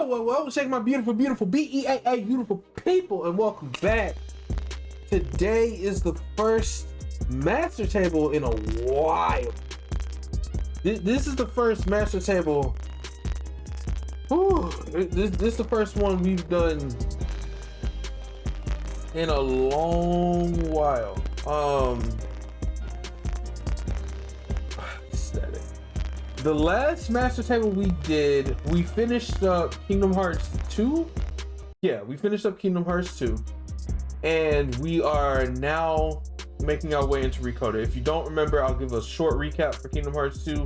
Well, check my beautiful BEAA beautiful people, and welcome back. Today is the first master table in a while. This is the first master table. This is the first one we've done in a long while. The last master table we did, we finished up Kingdom Hearts 2. Yeah, we finished up Kingdom Hearts 2. And we are now making our way into Recoder. If you don't remember, I'll give a short recap for Kingdom Hearts 2.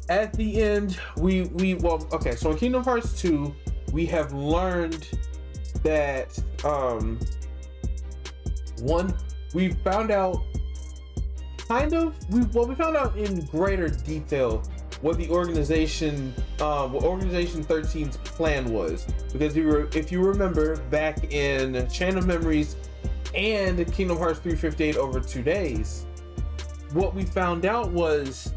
At the end, so in Kingdom Hearts 2, we have learned that, we found out we found out in greater detail what the organization, what Organization 13's plan was. Because if you remember, back in Chain of Memories and Kingdom Hearts 358 over 2 days, what we found out was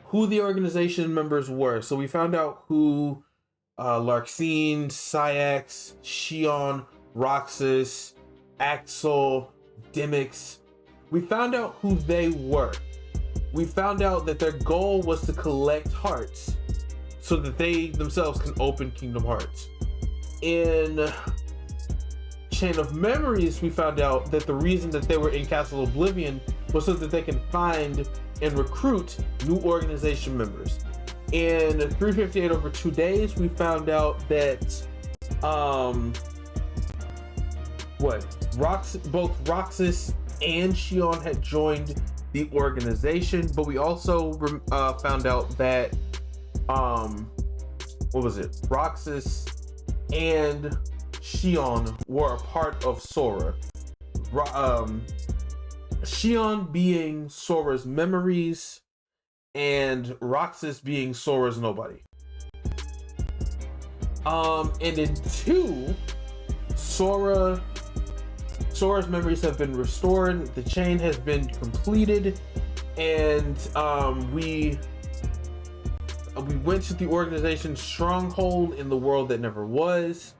who the organization members were. So we found out who Larxene, Sayax, Xion, Roxas, Axel, Demyx. We found out who they were. We found out that their goal was to collect hearts so that they themselves can open Kingdom Hearts. In Chain of Memories, we found out that the reason that they were in Castle Oblivion was so that they can find and recruit new organization members. In 358 over 2 days, we found out that both Roxas and Xion had joined the organization, but we also found out that Roxas and Xion were a part of Sora. Xion being Sora's memories and Roxas being Sora's nobody. And in 2, Sora's memories have been restored, the chain has been completed, and we went to the organization's stronghold in the world that never was.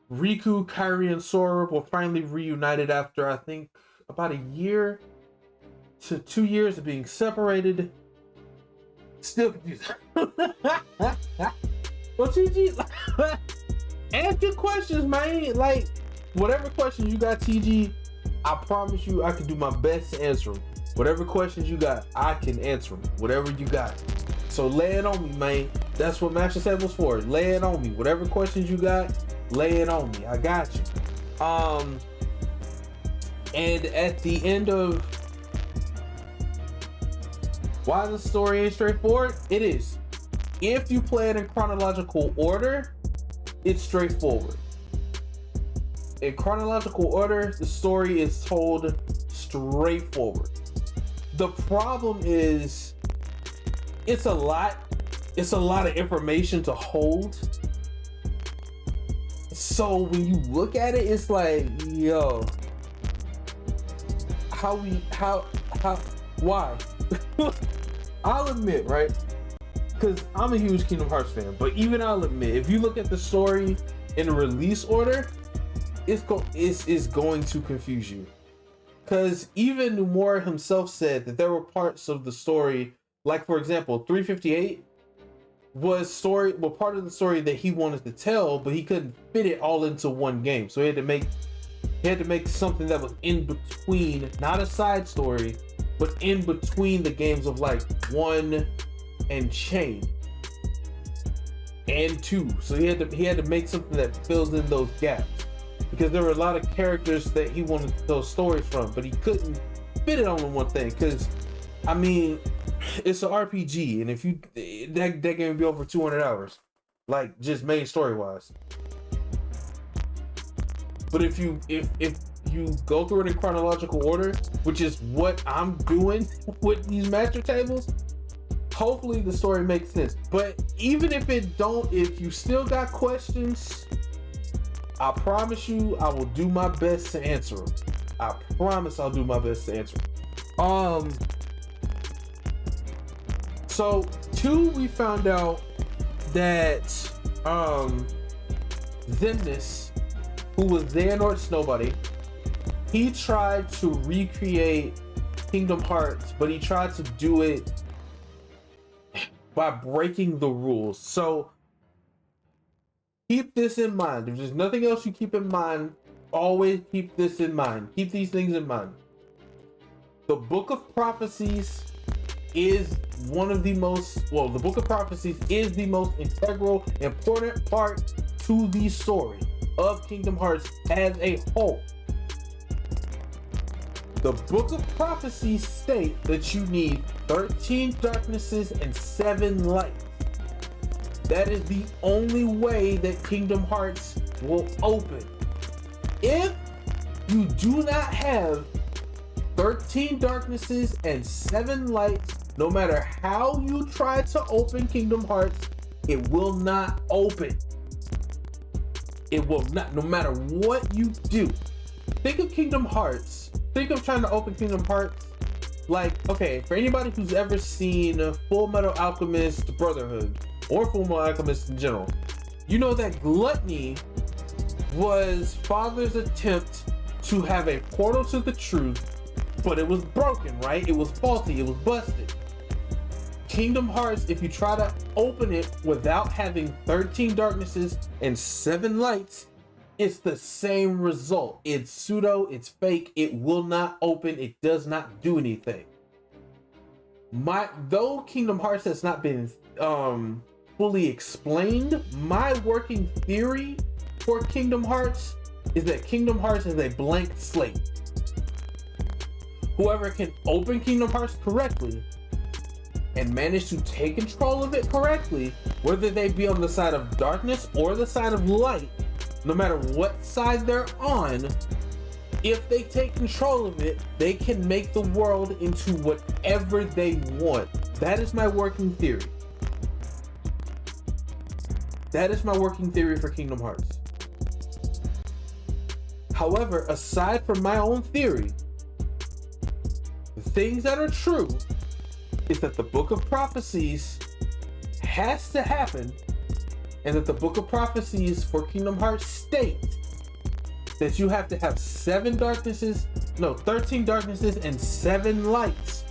Riku, Kairi, and Sora were finally reunited after, I think, about a year to 2 years of being separated. Still confused. Well, TG, ask your questions, man. Like, whatever questions you got, TG, I promise you I can do my best to answer them. Whatever questions you got, I can answer them. Whatever you got. So lay it on me, man. That's what Master Table's for. Lay it on me. Whatever questions you got, lay it on me. I got you. And at the end of why the story ain't straightforward, it is. If you play it in chronological order, it's straightforward. In chronological order, the story is told straightforward. The problem is it's a lot of information to hold. So when you look at it, it's like, yo, why? I'll admit, right? Because I'm a huge Kingdom Hearts fan, but even I'll admit, if you look at the story in release order, it's going to confuse you. Because even Nomura himself said that there were parts of the story, like for example, 358 was part of the story that he wanted to tell, but he couldn't fit it all into one game. So he had to make something that was in between, not a side story, but in between the games of like 1 and Chain and 2. So he had to make something that fills in those gaps, because there were a lot of characters that he wanted to tell stories from, but he couldn't fit it all in one thing. Because I mean, it's an RPG, and if you that game would be over 200 hours, like just main story wise. But if you go through it in chronological order, which is what I'm doing with these master tables, hopefully the story makes sense. But even if it don't, if you still got questions, I promise you I will do my best to answer them. I promise I'll do my best to answer them. So 2, we found out that Xemnas, who was Xehanort's nobody, he tried to recreate Kingdom Hearts, but he tried to do it by breaking the rules. So keep this in mind. If there's nothing else you keep in mind, always keep this in mind. Keep these things in mind. The Book of Prophecies is one of the most, well, the Book of Prophecies is the most integral, important part to the story of Kingdom Hearts as a whole. The Book of Prophecies state that you need 13 darknesses and 7 lights. That is the only way that Kingdom Hearts will open. If you do not have 13 darknesses and 7 lights, no matter how you try to open Kingdom Hearts, it will not open. It will not, no matter what you do. Think of Kingdom Hearts. Think of trying to open Kingdom Hearts like, okay, for anybody who's ever seen Full Metal Alchemist Brotherhood, or Full Metal Alchemist in general, you know that gluttony was Father's attempt to have a portal to the truth, but it was broken, right? It was faulty, it was busted. Kingdom Hearts, if you try to open it without having 13 darknesses and 7 lights, it's the same result. It's pseudo, it's fake, it will not open, it does not do anything. Though Kingdom Hearts has not been fully explained, my working theory for Kingdom Hearts is that Kingdom Hearts is a blank slate. Whoever can open Kingdom Hearts correctly and manage to take control of it correctly, whether they be on the side of darkness or the side of light, no matter what side they're on, if they take control of it, they can make the world into whatever they want. That is my working theory. That is my working theory for Kingdom Hearts. However, aside from my own theory, the things that are true is that the Book of Prophecies has to happen, and that the Book of Prophecies for Kingdom Hearts states that you have to have 13 darknesses and 7 lights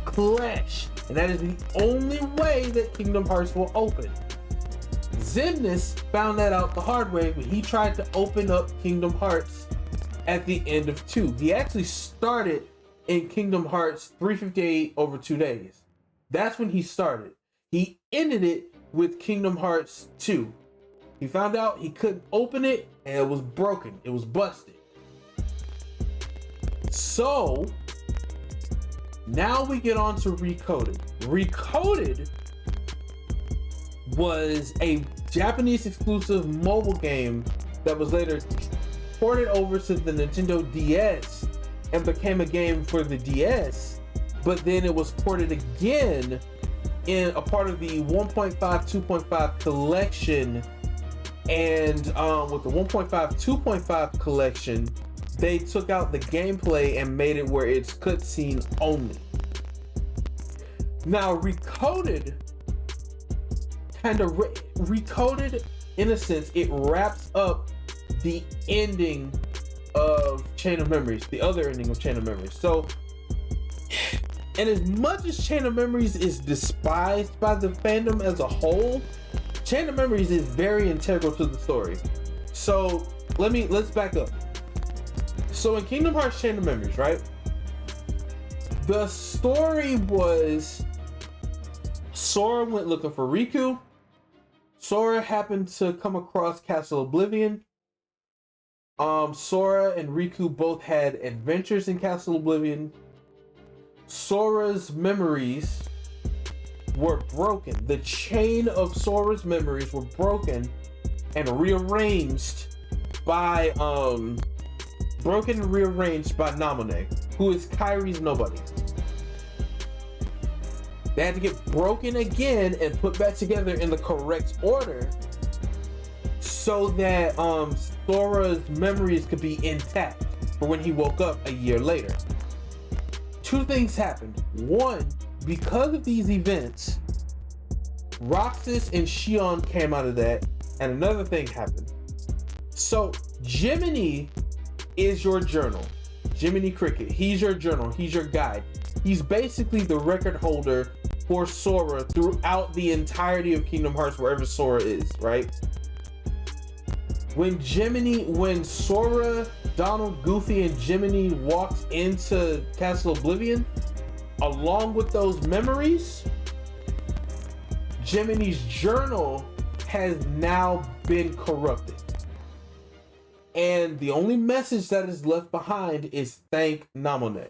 clash, and that is the only way that Kingdom Hearts will open. Xemnas found that out the hard way when he tried to open up Kingdom Hearts at the end of 2. He actually started in Kingdom Hearts 358 over 2 days. That's when he started. He ended it with Kingdom Hearts 2. He found out he couldn't open it and it was broken. It was busted. So now we get on to Recoded. Recoded was a Japanese exclusive mobile game that was later ported over to the Nintendo DS and became a game for the DS, but then it was ported again in a part of the 1.5 2.5 collection, and with the 1.5 2.5 collection they took out the gameplay and made it where it's cutscene only. Now Recoded Recoded, in a sense, it wraps up the ending of Chain of Memories, the other ending of Chain of Memories. So, and as much as Chain of Memories is despised by the fandom as a whole, Chain of Memories is very integral to the story. So let's back up. So in Kingdom Hearts Chain of Memories, right? The story was Sora went looking for Riku. Sora happened to come across Castle Oblivion. Sora and Riku both had adventures in Castle Oblivion. Sora's memories were broken. The chain of Sora's memories were broken and rearranged by Namone, who is Kairi's nobody. They had to get broken again and put back together in the correct order so that Sora's memories could be intact for when he woke up a year later. Two things happened. One, because of these events, Roxas and Shion came out of that, and another thing happened. So Jimainey is your journal. Jimainey Cricket, he's your journal, he's your guide. He's basically the record holder for Sora throughout the entirety of Kingdom Hearts, wherever Sora is, right? When Sora, Donald, Goofy, and Jimainey walked into Castle Oblivion, along with those memories, Jimainey's journal has now been corrupted. And the only message that is left behind is thank Namone.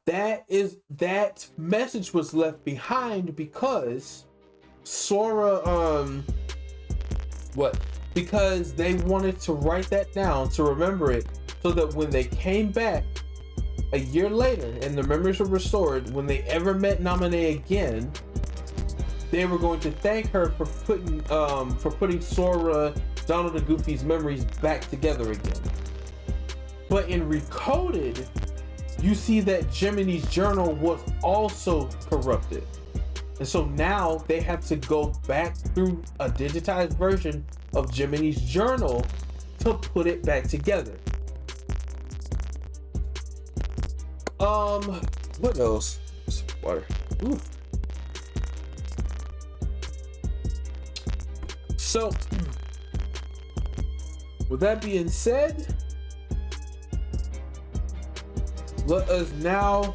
That message was left behind because Sora because they wanted to write that down, to remember it, so that when they came back a year later and the memories were restored, when they ever met Namone again, they were going to thank her for putting Sora, Donald, and Goofy's memories back together again. But in Recoded, you see that Jimainey's journal was also corrupted. And so now they have to go back through a digitized version of Jimainey's journal to put it back together. What else? Water. Ooh. So, with that being said, let us now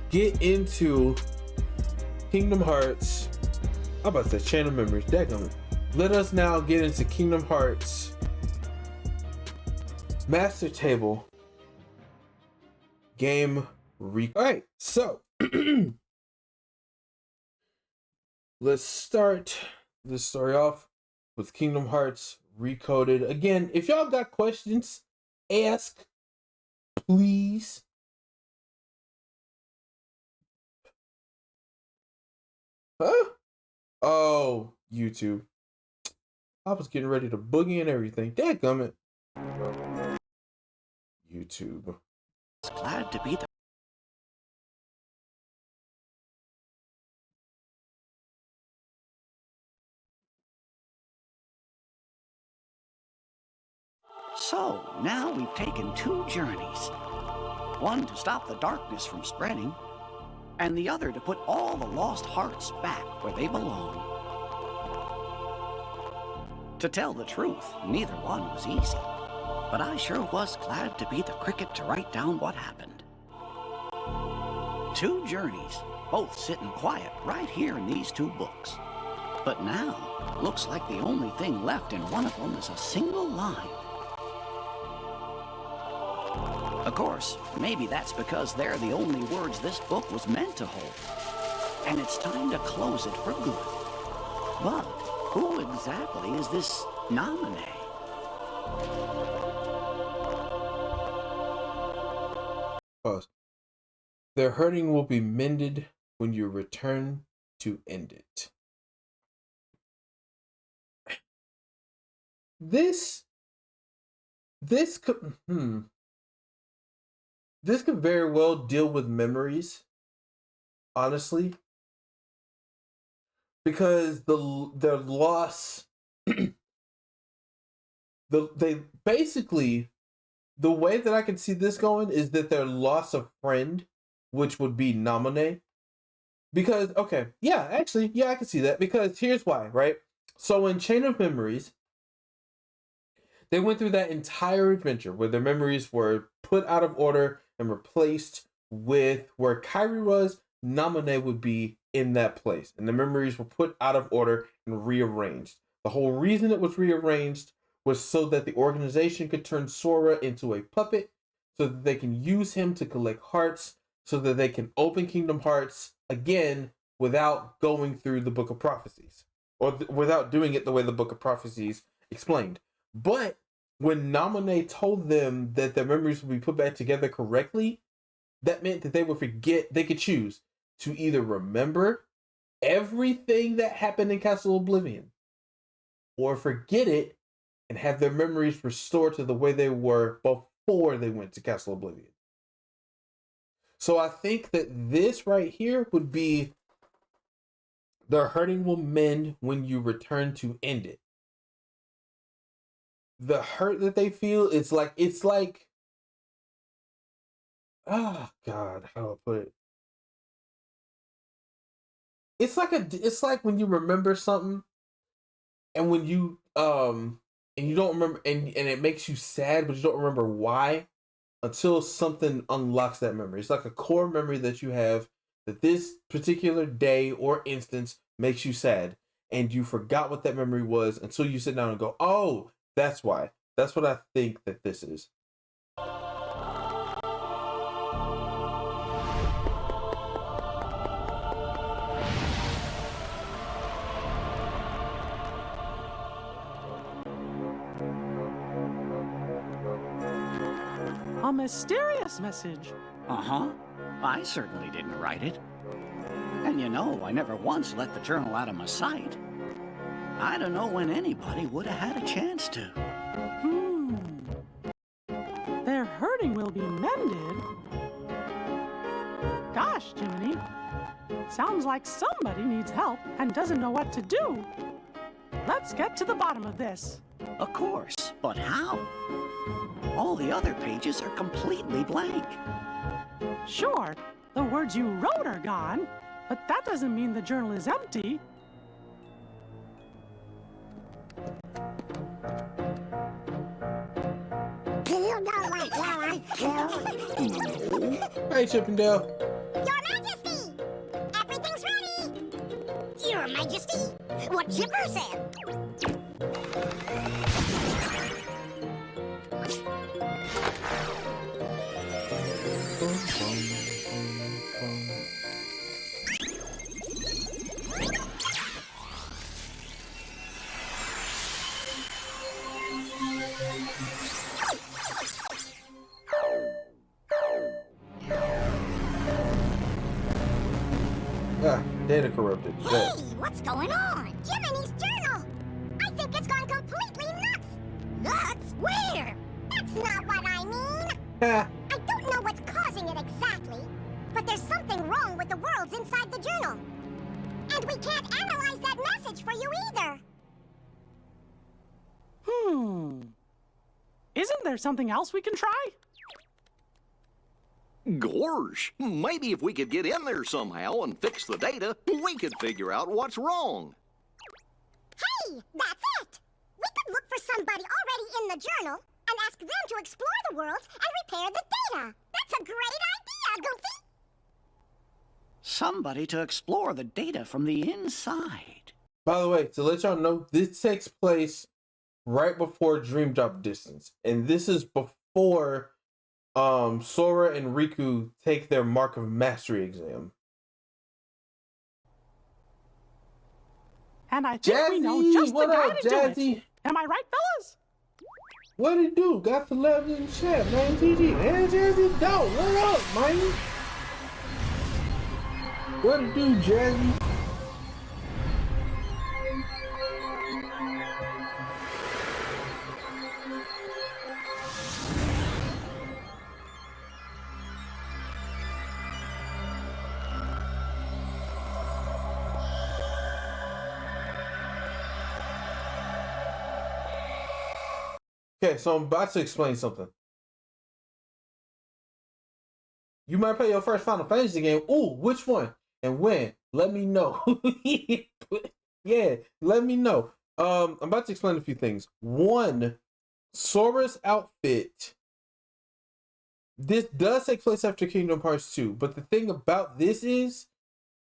get into Kingdom Hearts. I'm about to say Chain of Memories. Dadgummit. Let us now get into Kingdom Hearts Master Table Game Alright, so let's start this story off with Kingdom Hearts Recoded. Again, if y'all got questions, ask, please. Huh? Oh, YouTube. I was getting ready to boogie and everything. Dadgummit. YouTube. Glad to be there. So, now we've taken 2 journeys. One to stop the darkness from spreading, and the other to put all the lost hearts back where they belong. To tell the truth, neither one was easy, but I sure was glad to be the cricket to write down what happened. 2 journeys, both sitting quiet right here in these 2 books. But now, looks like the only thing left in one of them is a single line. Of course, maybe that's because they're the only words this book was meant to hold. And it's time to close it for good. But who exactly is this Namone? Pause. Their hurting will be mended when you return to end it. This could this could very well deal with memories, honestly, because the loss, they basically, the way that I can see this going is that their loss of friend, which would be Namone, because okay, yeah, actually, yeah, I can see that, because here's why, right? So in Chain of Memories, they went through that entire adventure where their memories were put out of order and replaced with where Kairi was. Namone would be in that place, and the memories were put out of order and rearranged. The whole reason it was rearranged was so that the organization could turn Sora into a puppet, so that they can use him to collect hearts, so that they can open Kingdom Hearts again without going through the Book of Prophecies, or without doing it the way the Book of Prophecies explained. But when Namone told them that their memories would be put back together correctly, that meant that they could choose to either remember everything that happened in Castle Oblivion, or forget it and have their memories restored to the way they were before they went to Castle Oblivion. So I think that this right here would be the hurting will mend when you return to end it. The hurt that they feel, it's like oh God, how do I put it? It's like when you remember something and when you and you don't remember and it makes you sad, but you don't remember why until something unlocks that memory. It's like a core memory that you have that this particular day or instance makes you sad, and you forgot what that memory was until you sit down and go, oh, that's why. That's what I think that this is. A mysterious message. Uh-huh. I certainly didn't write it. And you know, I never once let the journal out of my sight. I don't know when anybody would have had a chance to. Their hurting will be mended. Gosh, Jiminy. Sounds like somebody needs help and doesn't know what to do. Let's get to the bottom of this. Of course, but how? All the other pages are completely blank. Sure, the words you wrote are gone, but that doesn't mean the journal is empty. Hey, Chippendale. Your Majesty! Everything's ready! Your Majesty, what Chipper said. Ah, data corrupted. Hey, what's going on? Jiminy's journal! I think it's gone completely nuts! Nuts? Where? That's not what I mean! Ha! I don't know what's causing it exactly, but there's something wrong with the worlds inside the journal. And we can't analyze that message for you either. Isn't there something else we can try? Gorsh, maybe if we could get in there somehow and fix the data, we could figure out what's wrong. Hey, that's it! We could look for somebody already in the journal and ask them to explore the world and repair the data. That's a great idea, Goofy! Somebody to explore the data from the inside. By the way, to let y'all know, this takes place right before Dream Drop Distance. And this is before Sora and Riku take their Mark of Mastery exam. And I think we know just the guy to do Jazzy? it. Am I right, fellas? What did it do? Got the love in the chat, man. GG. Man, Jazzy, dope. What up, man? What it do, Jazzy? Okay, so I'm about to explain something. You might play your first Final Fantasy game. Ooh, which one and when? Let me know. Yeah, let me know. I'm about to explain a few things. One, Sora's outfit. This does take place after Kingdom Hearts 2, but the thing about this is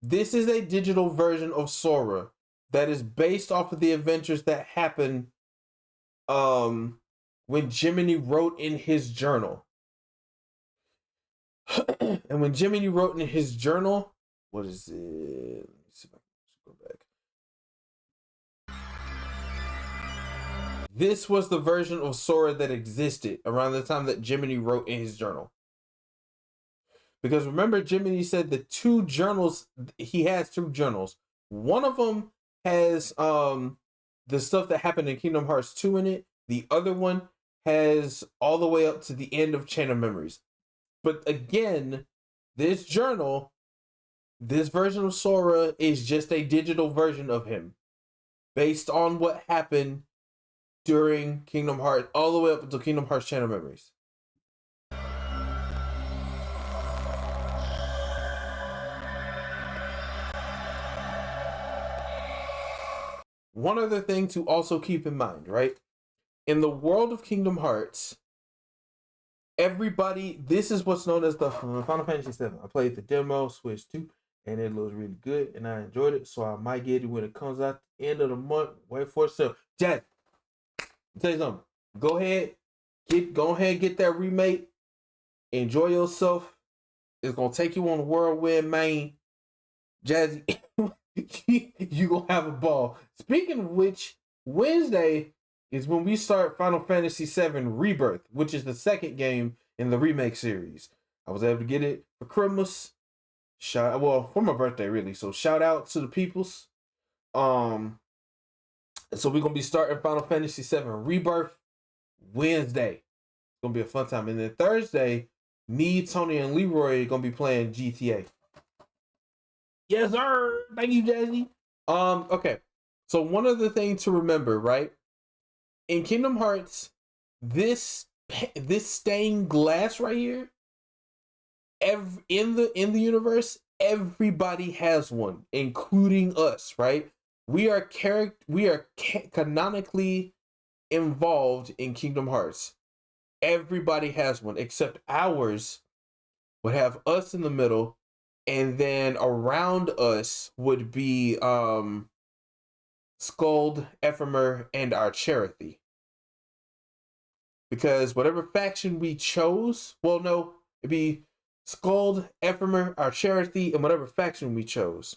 a digital version of Sora that is based off of the adventures that happened when Jiminy wrote in his journal. And when Jiminy wrote in his journal, what is it? Let me see if I can go back. This was the version of Sora that existed around the time that Jiminy wrote in his journal. Because remember, Jiminy said the two journals, he has two journals. One of them has the stuff that happened in Kingdom Hearts 2 in it. The other one has all the way up to the end of Chain of Memories. But again, this journal, this version of Sora is just a digital version of him, based on what happened during Kingdom Hearts, all the way up until Kingdom Hearts Channel Memories. One other thing to also keep in mind, right? In the world of Kingdom Hearts, everybody, this is what's known as the Final Fantasy VII. I played the demo, Switch 2, and it looks really good, and I enjoyed it, so I might get it when it comes out at the end of the month. Wait for it. So, Jack, I'll tell you something. Go ahead, get that remake. Enjoy yourself. It's gonna take you on the whirlwind, man. Jazzy, you gonna have a ball. Speaking of which, Wednesday is when we start Final Fantasy VII Rebirth, which is the second game in the remake series. I was able to get it for Christmas. For my birthday, really. So shout out to the peoples. So we're gonna be starting Final Fantasy VII Rebirth Wednesday. It's gonna be a fun time. And then Thursday, me, Tony, and Leroy are gonna be playing GTA. Yes, sir. Thank you, Jazzy. Okay. So one other thing to remember, right? In Kingdom Hearts, this stained glass right here, in the universe, everybody has one, including us, right? We are canonically involved in Kingdom Hearts. Everybody has one, except ours would have us in the middle, and then around us would be Skuld, Ephemer, and our Cherokee. Because whatever faction we chose, it'd be Skuld, Ephemer, our Cherokee, and whatever faction we chose.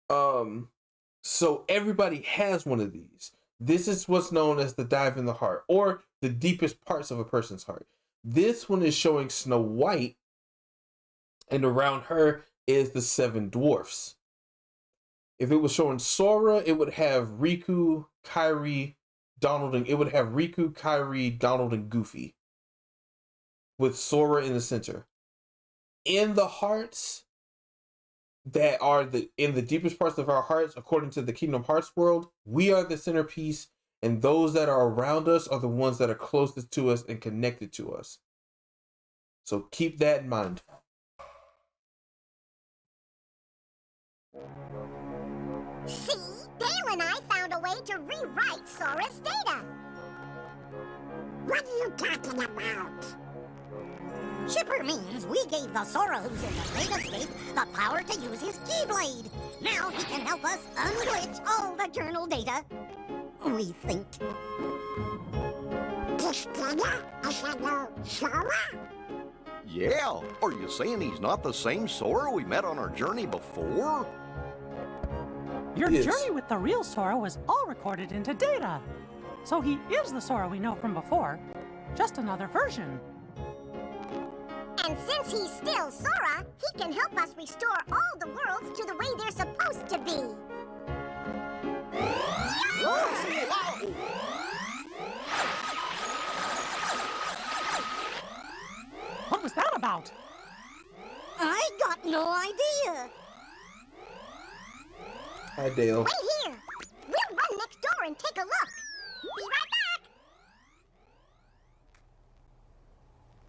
So everybody has one of these. This is what's known as the dive in the heart, or the deepest parts of a person's heart. This one is showing Snow White, and around her is the 7 dwarfs. If it was showing Sora, it would have Riku, Kairi, Donald, and Goofy, with Sora in the center. In the hearts that are in the deepest parts of our hearts, according to the Kingdom Hearts world, we are the centerpiece, and those that are around us are the ones that are closest to us and connected to us. So keep that in mind. See? Dale and I found a way to rewrite Sora's data. What are you talking about? Chipper means we gave the Sora who's in the data state the power to use his Keyblade. Now he can help us unglitch all the journal data, we think. This data is a new Sora? Yeah, are you saying he's not the same Sora we met on our journey before? Your journey with the real Sora was all recorded into data. So he is the Sora we know from before, just another version. And since he's still Sora, he can help us restore all the worlds to the way they're supposed to be. What was that about? I got no idea. Hi, Dale. Wait here. We'll run next door and take a look. Be right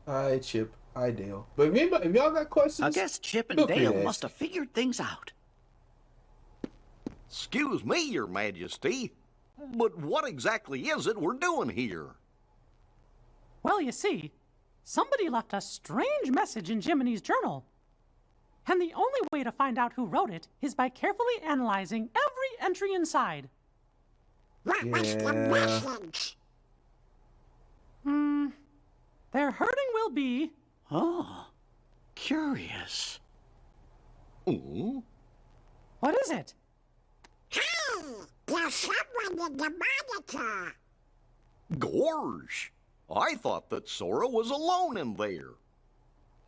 back. Hi, Chip. Hi, Dale. But if y'all got questions, I guess Chip and Dale must have figured things out. Excuse me, Your Majesty, but what exactly is it we're doing here? Well, you see, somebody left a strange message in Jiminy's journal. And the only way to find out who wrote it is by carefully analyzing every entry inside. What was the message? Their hurting will be... Oh, curious. Ooh. What is it? Hey, there's someone in the monitor. Gorge, I thought that Sora was alone in there.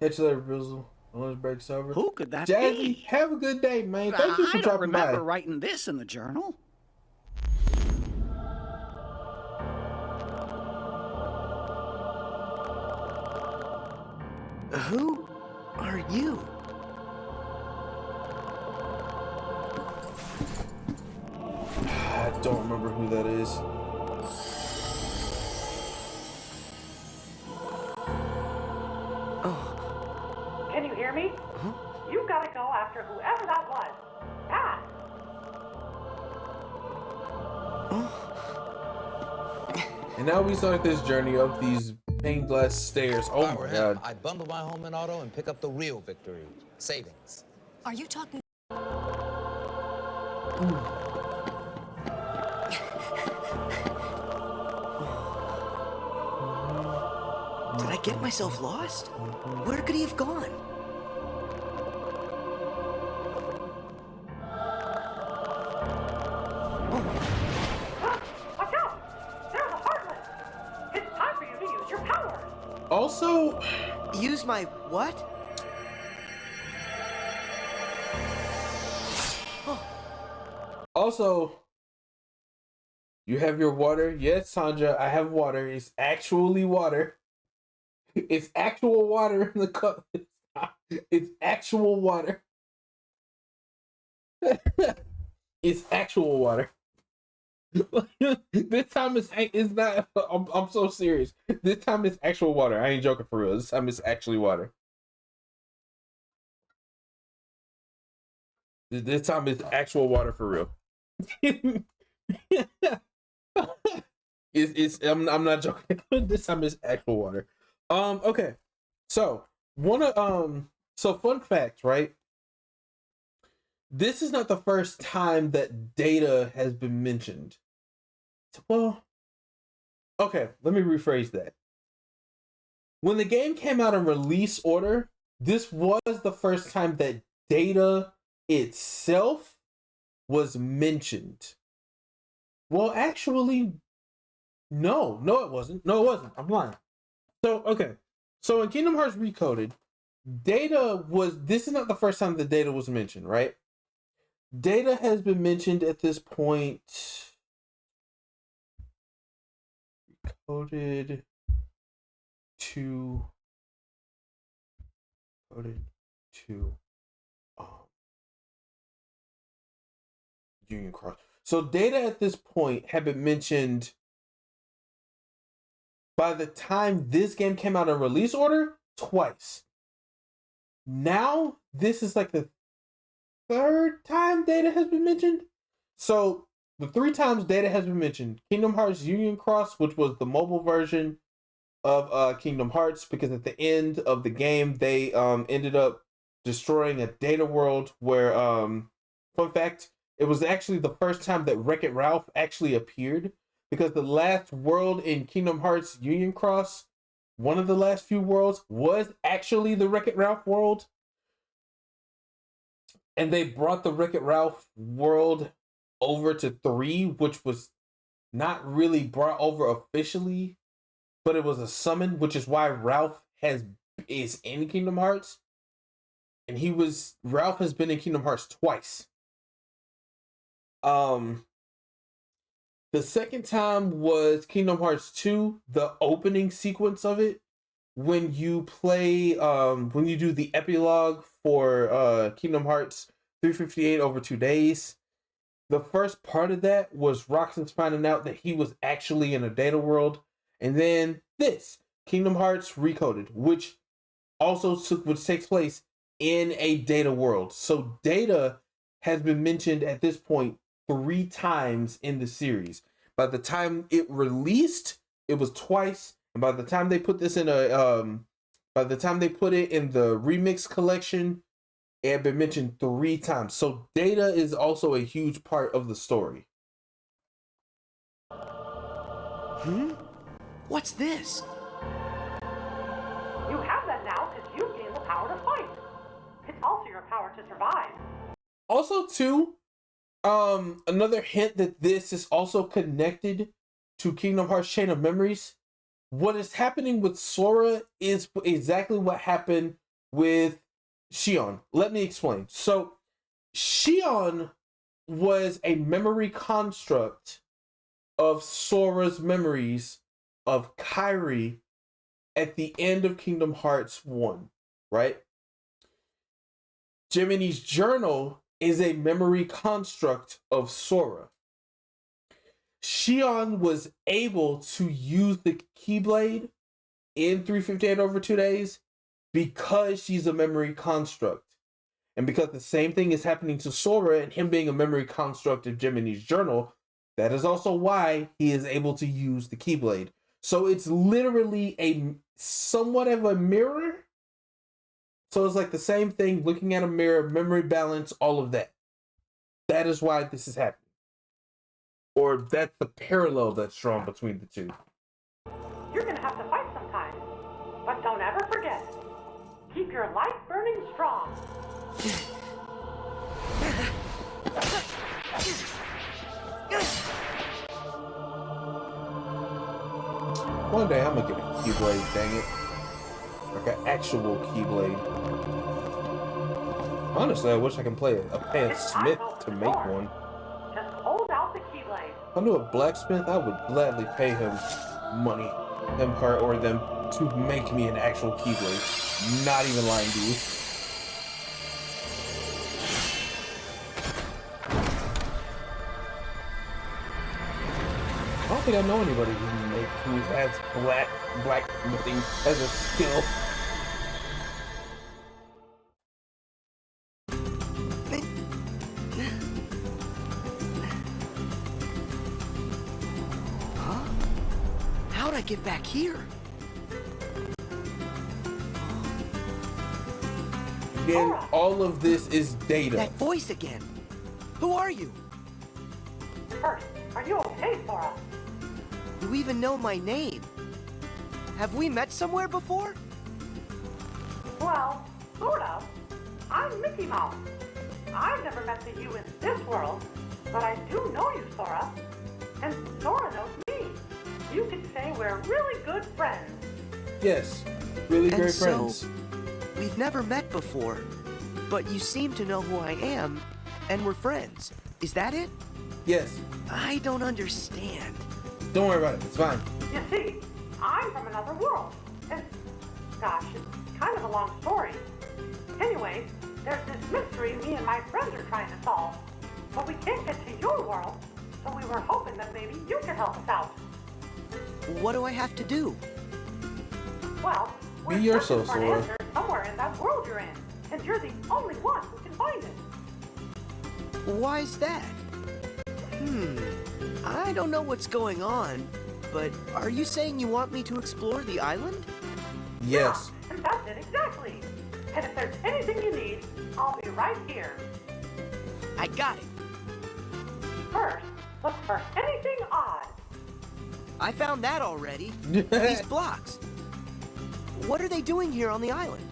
Catch you later, Brizzle. Lunch break's over. Who could that Jazzy, be? have a good day, man. Thank you for I don't dropping by. remember writing this in the journal. Who are you? don't remember who that is. Oh. Can you hear me? Huh? You've got to go after whoever that was. Fast. And now we start this journey up these stained glass stairs. Oh my God. I'd bundle my home and auto and pick up the real victory. Savings. Are you talking? Did I get myself lost? Where could he have gone? Watch out! There's a Heartless! It's time for you to use your power! Also, Use my what? Also, you have your water. Yes, Sandra, I have water. It's actually water. It's actual water in the cup. It's actual water. It's actual water. This time it's not. I'm so serious. This time it's actual water. I ain't joking for real. This time it's actually water. This time it's actual water for real. I'm not joking. This time it's actual water. Okay. So fun fact, right? This is not the first time that data has been mentioned. Well, okay, let me rephrase that. When the game came out in release order, this was the first time that data itself was mentioned. Well, actually, no, it wasn't. I'm lying. So, okay. So in Kingdom Hearts Recoded, this is not the first time that data was mentioned, right? Data has been mentioned at this point. Recoded to Union Cross. So data at this point had been mentioned by the time this game came out in release order twice. Now this is like the third time data has been mentioned. So the 3 times data has been mentioned: Kingdom Hearts Union Cross, which was the mobile version of Kingdom Hearts, because at the end of the game they ended up destroying a data world where fun fact, it was actually the first time that Wreck-It Ralph actually appeared, because the last world in Kingdom Hearts Union Cross, one of the last few worlds, was actually the Wreck-It Ralph world. And they brought the Wreck-It Ralph world over to 3, which was not really brought over officially, but it was a summon, which is why Ralph is in Kingdom Hearts. And Ralph has been in Kingdom Hearts twice. The second time was Kingdom Hearts 2, the opening sequence of it, when you play when you do the epilogue for Kingdom Hearts 358 over 2 days. The first part of that was Roxas finding out that he was actually in a data world, and then this Kingdom Hearts Recoded, which takes place in a data world. So data has been mentioned at this point 3 times in the series. By the time it released, it was twice, and by the time they put this in by the time they put it in the remix collection, it had been mentioned 3 times. So data is also a huge part of the story. What's this? You have that now because you gain the power to fight. It's also your power to survive. Also, too, another hint that this is also connected to Kingdom Hearts Chain of Memories. What is happening with Sora is exactly what happened with Shion. Let me explain. So, Shion was a memory construct of Sora's memories of Kairi at the end of Kingdom Hearts 1, right? Jiminy's journal is a memory construct of Sora. Shion was able to use the Keyblade in 358 over 2 days because she's a memory construct. And because the same thing is happening to Sora and him being a memory construct of Jiminy's journal, that is also why he is able to use the Keyblade. So it's literally a somewhat of a mirror. So it's like the same thing, looking at a mirror, memory balance, all of that. That is why this is happening. Or that's the parallel that's drawn between the two. You're gonna have to fight sometime. But don't ever forget, keep your light burning strong. One day I'm gonna get a Keyblade, dang it. Like an actual Keyblade. Honestly, I wish I can pay a smith to make one. Just hold out the Keyblade. If I knew a blacksmith, I would gladly pay him money, or them, to make me an actual Keyblade. Not even lying to you. I don't think I know anybody who has blacksmithing as a skill. How'd I get back here? Again, all of this is data. That voice again. Who are you? First, are you okay, Sora? You even know my name. Have we met somewhere before? Well, sort of. I'm Mickey Mouse. I've never met the you in this world, but I do know you, Sora. And Sora knows me. You could say we're really good friends. Yes, really great And so, friends. we've never met before, but you seem to know who I am, and we're friends. Is that it? Yes, I don't understand. don't worry about it. It's fine. You see, I'm from another world. And, gosh, it's kind of a long story. Anyway, there's this mystery me and my friends are trying to solve. But we can't get to your world, so we were hoping that maybe you could help us out. What do I have to do? Well, Be we're yourself, searching for an Sora. answer somewhere in that world you're in. And you're the only one who can find it. Why's that? I don't know what's going on, but are you saying you want me to explore the island? Yes. Yeah, and that's it exactly. And if there's anything you need, I'll be right here. I got it. First, look for anything odd. I found that already. These blocks. What are they doing here on the island?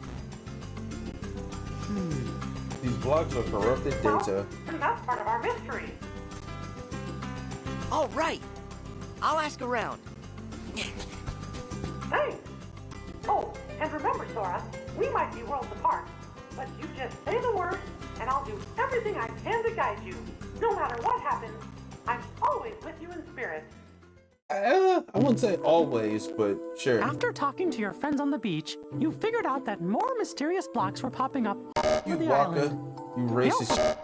These blocks are corrupted data. Well, and that's part of our mystery. All right. I'll ask around. Thanks. Oh, and remember, Sora, we might be worlds apart, but you just say the word, and I'll do everything I can to guide you. No matter what happens, I'm always with you in spirit. I wouldn't say always, but sure. After talking to your friends on the beach, you figured out that more mysterious blocks were popping up all over You the Waka, island. you racist.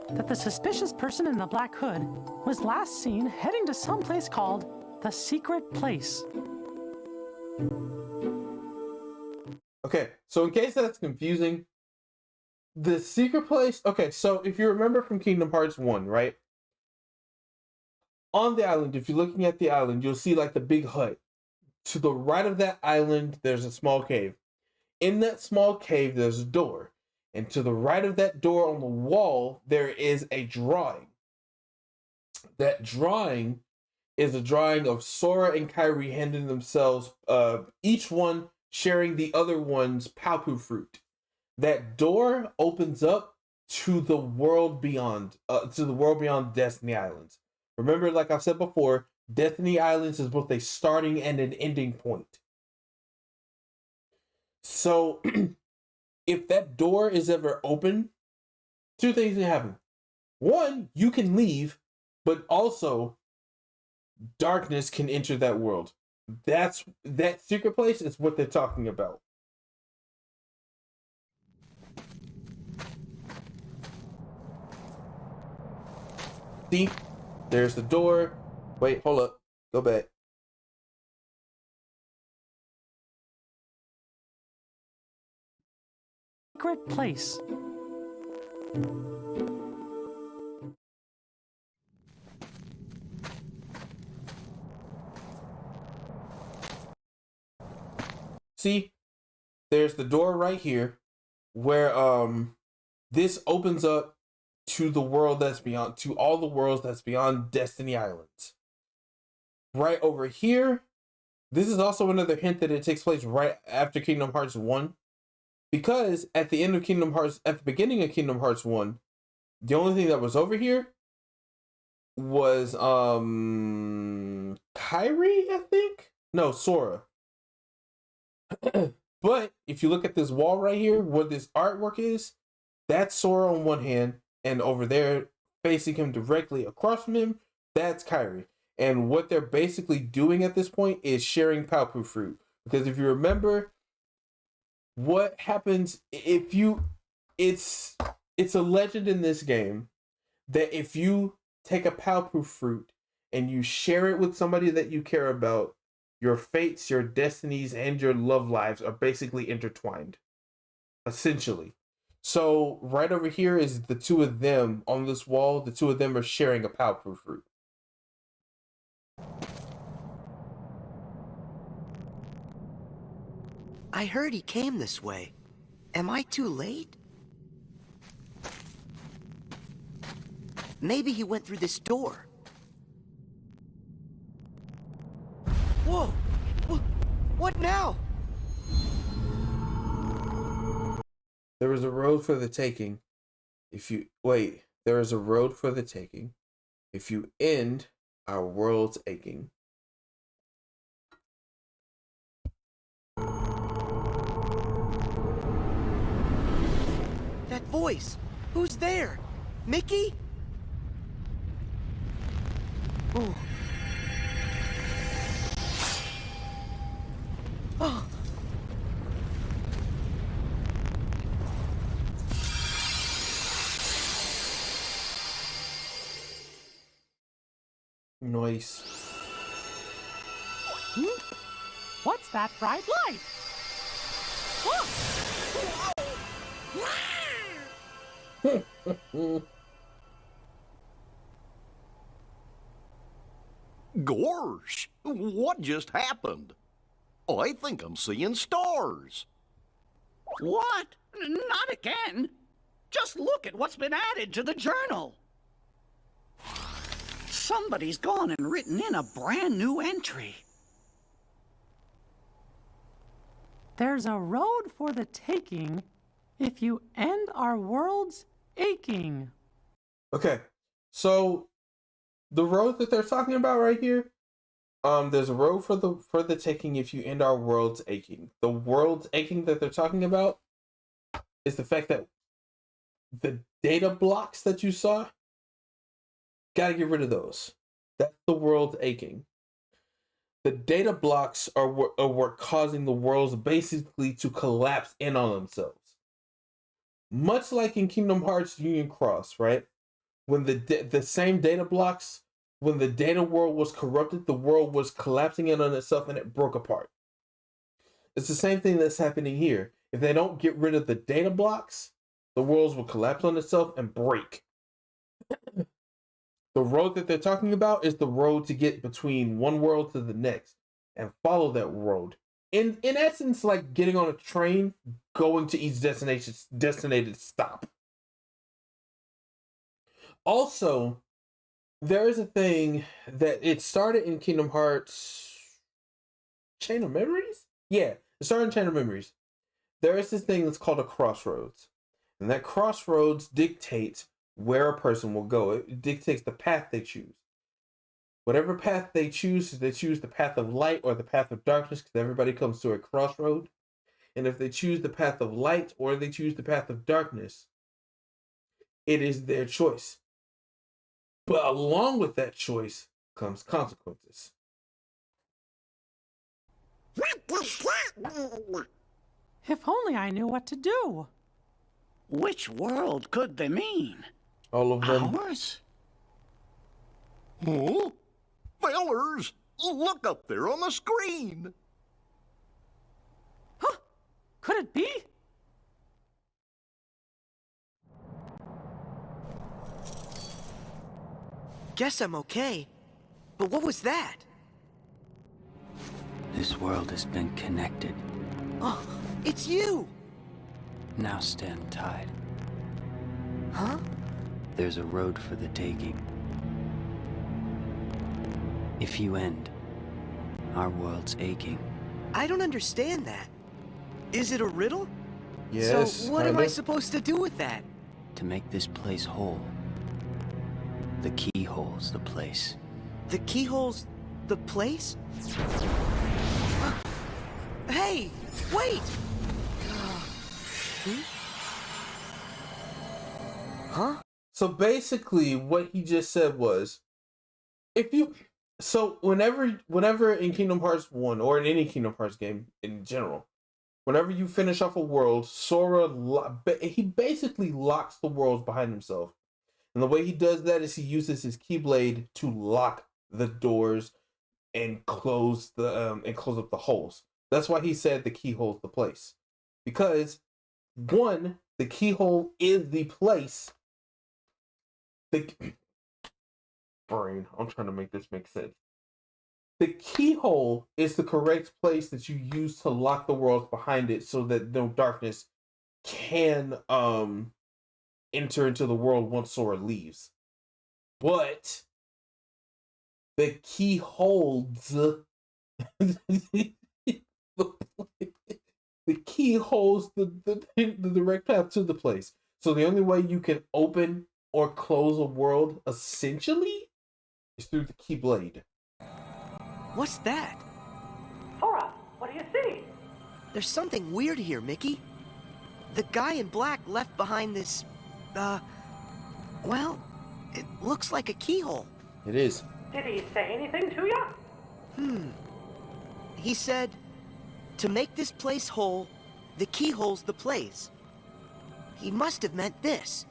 That the suspicious person in the black hood was last seen heading to some place called the Secret Place. Okay, so in case that's confusing, the secret place. Okay, so if you remember from Kingdom Hearts 1, right? On the island, if you're looking at the island, you'll see like the big hut. To the right of that island, there's a small cave. In that small cave, there's a door. And to the right of that door on the wall, there is a drawing. That drawing is a drawing of Sora and Kairi handing themselves, each one sharing the other one's Papu fruit. That door opens up to the world beyond, Destiny Islands. Remember, like I've said before, Destiny Islands is both a starting and an ending point. So, if that door is ever open, two things can happen. One, you can leave, but also darkness can enter that world. That secret place is what they're talking about. See, there's the door. Wait, hold up. Go back. Secret place. See, there's the door right here where this opens up to the world that's beyond, to all the worlds that's beyond Destiny Islands. Right over here, this is also another hint that it takes place right after Kingdom Hearts 1. Because at the end of Kingdom Hearts, at the beginning of Kingdom Hearts 1, the only thing that was over here was Kyrie, I think? No, Sora. But if you look at this wall right here, where this artwork is, that's Sora on one hand, and over there, facing him directly across from him, that's Kyrie. And what they're basically doing at this point is sharing Palpu fruit. Because if you remember, what happens if you, it's a legend in this game that if you take a Palpu fruit and you share it with somebody that you care about, your fates, your destinies, and your love lives are basically intertwined, essentially. So right over here is the two of them on this wall. The two of them are sharing a Palpu fruit. I heard he came this way. Am I too late? Maybe he went through this door. Whoa! What now? There is a road for the taking. There is a road for the taking. If you end our world's aching. That voice! Who's there? Mickey? Oh. Oh. Nice. What's that bright light? Look! Gorsh, what just happened? I think I'm seeing stars. What? Not again. Just look at what's been added to the journal. Somebody's gone and written in a brand new entry. There's a road for the taking if you end our world's aching. Okay, so the road that they're talking about right here, there's a road for the taking if you end our world's aching. The world's aching that they're talking about is the fact that the data blocks that you saw, gotta get rid of those. That's the world's aching. The data blocks are what causing the worlds basically to collapse in on themselves. Much like in Kingdom Hearts Union Cross, right? When the same data blocks, when the data world was corrupted, the world was collapsing in on itself and it broke apart. It's the same thing that's happening here. If they don't get rid of the data blocks, the worlds will collapse on itself and break. The road that they're talking about is the road to get between one world to the next and follow that road. In essence, like getting on a train, going to each designated stop. Also, there is a thing that it started in Kingdom Hearts Chain of Memories? Yeah, it started in Chain of Memories. There is this thing that's called a crossroads. And that crossroads dictates where a person will go. It dictates the path they choose. Whatever path they choose the path of light or the path of darkness, because everybody comes to a crossroad. And if they choose the path of light or they choose the path of darkness, it is their choice. But along with that choice comes consequences. What does that mean? If only I knew what to do. Which world could they mean? All of them. Ours? Huh? Fellers, look up there on the screen. Huh? Could it be? Guess I'm okay. But what was that? This world has been connected. Oh, it's you! Now stand tied. Huh? There's a road for the taking. If you end, our world's aching. I don't understand that. Is it a riddle? Yes. So what am I supposed to do with that? To make this place whole. The keyhole's the place. The keyhole's the place? Hey, wait! Huh? So basically, what he just said was, whenever in Kingdom Hearts 1 or in any Kingdom Hearts game in general, whenever you finish off a world, Sora he basically locks the worlds behind himself, and the way he does that is he uses his Keyblade to lock the doors and close up the holes. That's why he said the keyhole's the place, because one, the keyhole is the place. Brain, I'm trying to make this make sense. The keyhole is the correct place that you use to lock the worlds behind it, so that no darkness can enter into the world once Sora leaves. But the key holds the key holds the direct path to the place. So the only way you can open or close a world, essentially, is through the Keyblade. What's that? Sora, what do you see? There's something weird here, Mickey. The guy in black left behind this, well, it looks like a keyhole. It is. Did he say anything to you? He said, to make this place whole, the keyhole's the place. He must have meant this.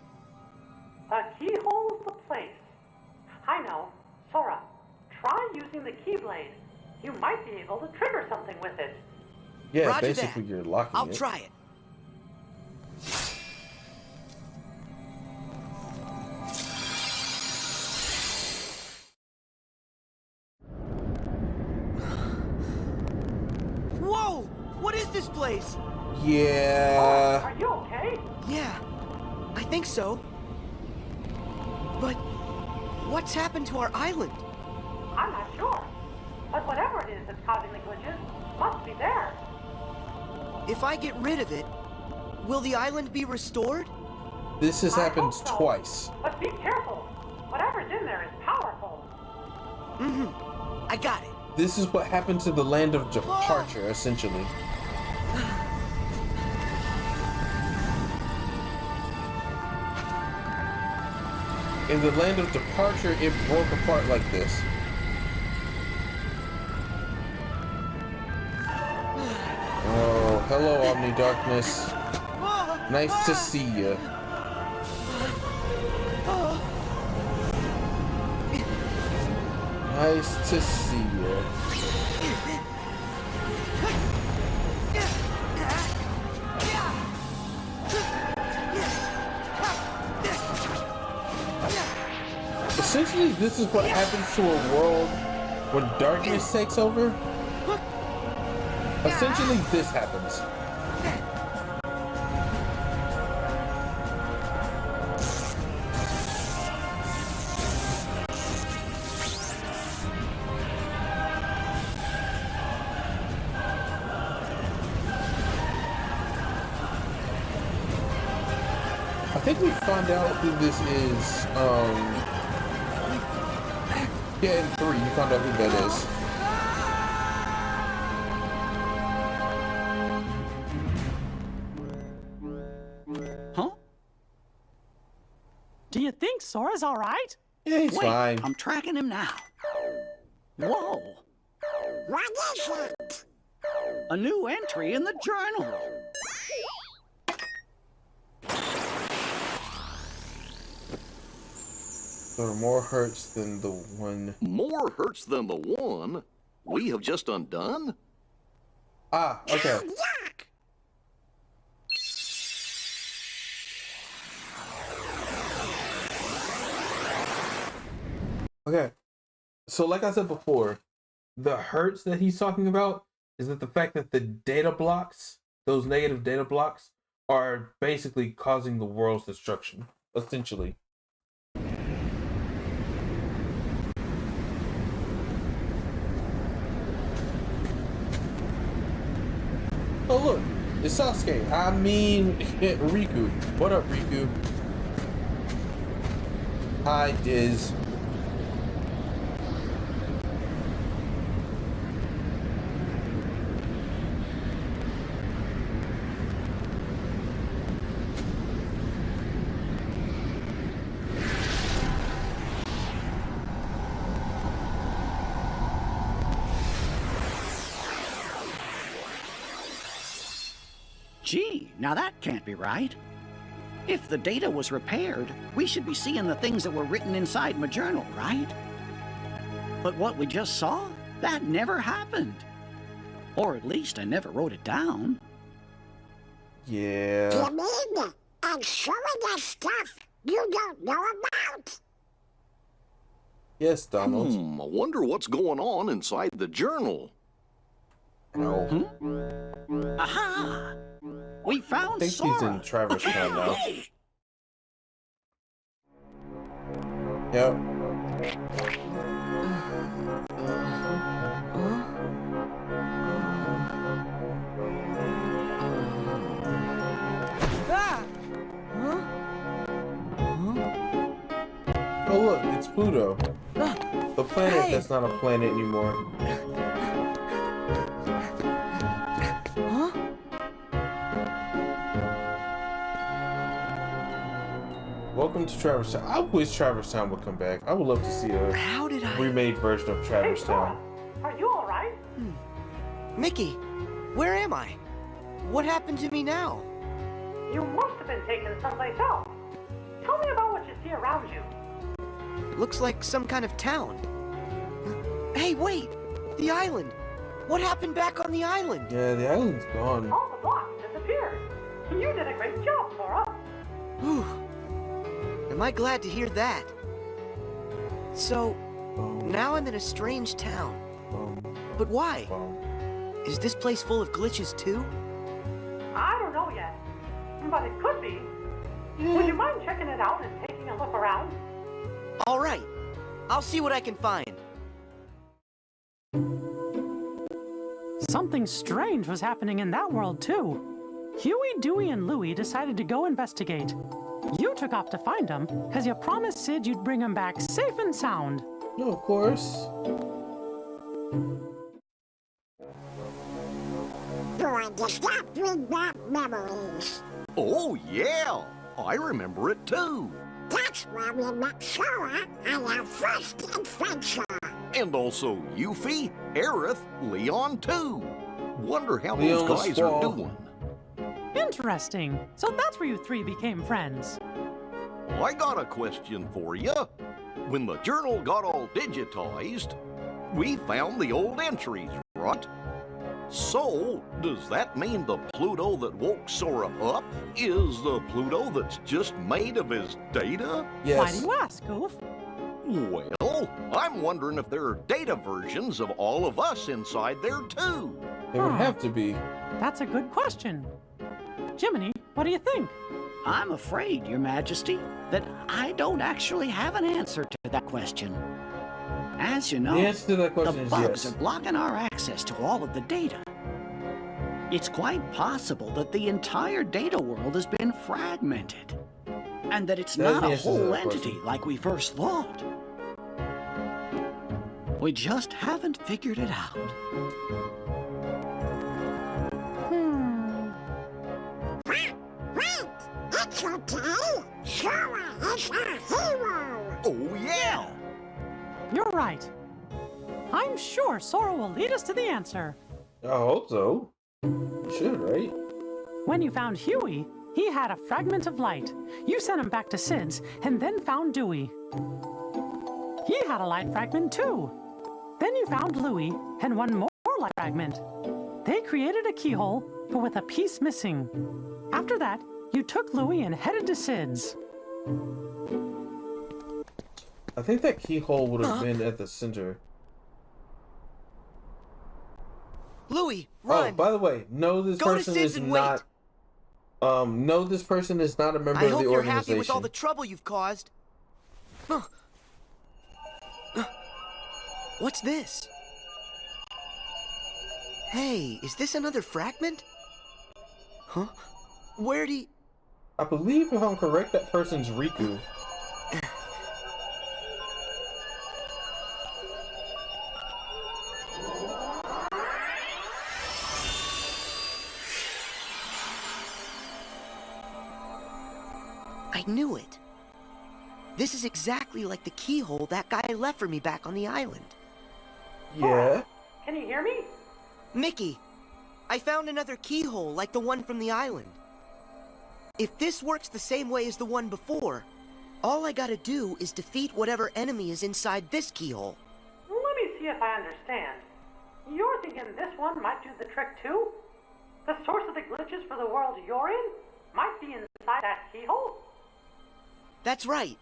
The keyhole's the place. I know. Sora, try using the Keyblade. You might be able to trigger something with it. Yeah, Roger basically that. you're locking I'll it. try it. Whoa! What is this place? Yeah. Are you okay? Yeah, I think so. But what's happened to our island? I'm not sure. But whatever it is that's causing the glitches must be there. If I get rid of it, will the island be restored? This has I happened hope so. twice. But be careful. Whatever's in there is powerful. I got it. This is what happened to the land of departure, essentially. In the land of departure, it broke apart like this. Oh, hello, Omni Darkness. Nice to see you. Nice to see you. Essentially, this is what happens to a world when darkness takes over. Essentially, this happens. I think we found out who this is. Yeah, in 3, you found out who that is. Huh? Do you think Sora's all right? Yeah, he's Wait, fine. I'm tracking him now. Whoa! What is it? A new entry in the journal. So more hurts than the one. More hurts than the one we have just undone? Ah, okay. Yuck! Okay. So like I said before, the hurts that he's talking about is that the fact that the data blocks, those negative data blocks, are basically causing the world's destruction, essentially. Oh look, it's Sasuke. I mean Riku. What up, Riku? Hi, Diz. Gee, now that can't be right. If the data was repaired, we should be seeing the things that were written inside my journal, right? But what we just saw, that never happened. Or at least I never wrote it down. Yeah. You mean I'm showing us stuff you don't know about? Yes, Donald. I wonder what's going on inside the journal. No. Aha! We found I think Sora. he's in Traverse Town now. Yep. Ah! Huh? Oh look, it's Pluto. The planet Hey. that's not a planet anymore. Huh? Welcome to Traverse Town. I wish Traverse Town would come back. I would love to see a How did I... remade version of Traverse Town. Are you alright? Mickey, where am I? What happened to me now? You must have been taken someplace else. Tell me about what you see around you. Looks like some kind of town. Hey, wait! The island! What happened back on the island? Yeah, the island's gone. All the blocks disappeared. You did a great job, Sora. Whew. Am I glad to hear that? So, now I'm in a strange town. But why? Is this place full of glitches too? I don't know yet, but it could be. Would you mind checking it out and taking a look around? All right. I'll see what I can find. Something strange was happening in that world, too. Huey, Dewey, and Louie decided to go investigate. You took off to find them, because you promised Sid you'd bring them back safe and sound. No, of course. Going to stop with bad memories. Oh, yeah. I remember it too. That's where we met Sora on our first adventure. And also Yuffie, Aerith, Leon too. Wonder how Leon those guys Squall. are doing. Interesting. So that's where you three became friends. I got a question for you. When the journal got all digitized, we found the old entries, right? So, does that mean the Pluto that woke Sora up is the Pluto that's just made of his data? Why Yes. do you ask, Goof? Well, I'm wondering if there are data versions of all of us inside there too. It would have to be. That's a good question. Jiminy, what do you think? I'm afraid, Your Majesty, that I don't actually have an answer to that question. As you know, The answer to that the question is bugs yes. are blocking our access to all of the data. It's quite possible that the entire data world has been fragmented, and that it's That's not the a answer to whole that entity question. like we first thought. We just haven't figured it out. Wait! It's okay! Sora is our hero! Oh, yeah. You're right. I'm sure Sora will lead us to the answer. I hope so. You should, right? When you found Huey, he had a fragment of light. You sent him back to Sid's and then found Dewey. He had a light fragment too. Then you found Louis and one more light fragment. They created a keyhole, but with a piece missing. After that, you took Louis and headed to Sid's. I think that keyhole would have been at the center. Louis, run! Oh, by the way, no, this Go to person Sid's is and not. No, this person is not a member I of hope the you're organization. happy with all the trouble you've caused. What's this? Hey, is this another fragment? Huh? Where'd he... I believe, if I'm correct, that person's Riku. I knew it. This is exactly like the keyhole that guy left for me back on the island. Yeah. Can you hear me? Mickey, I found another keyhole like the one from the island. If this works the same way as the one before, all I gotta do is defeat whatever enemy is inside this keyhole. Let me see if I understand. You're thinking this one might do the trick too? The source of the glitches for the world you're in might be inside that keyhole? That's right.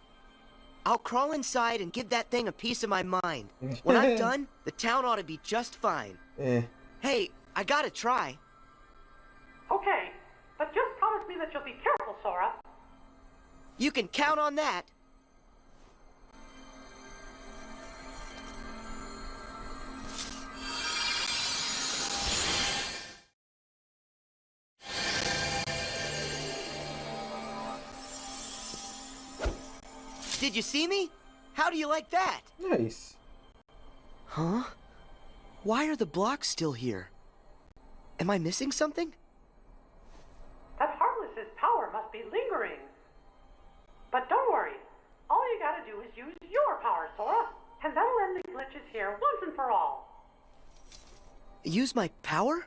I'll crawl inside and give that thing a piece of my mind. When I'm done, the town ought to be just fine. Hey, I gotta try. Okay, but just promise me that you'll be careful, Sora. You can count on that. Did you see me? How do you like that? Nice. Huh? Why are the blocks still here? Am I missing something? That Heartless's power must be lingering. But don't worry. All you gotta do is use your power, Sora, and that'll end the glitches here once and for all. Use my power?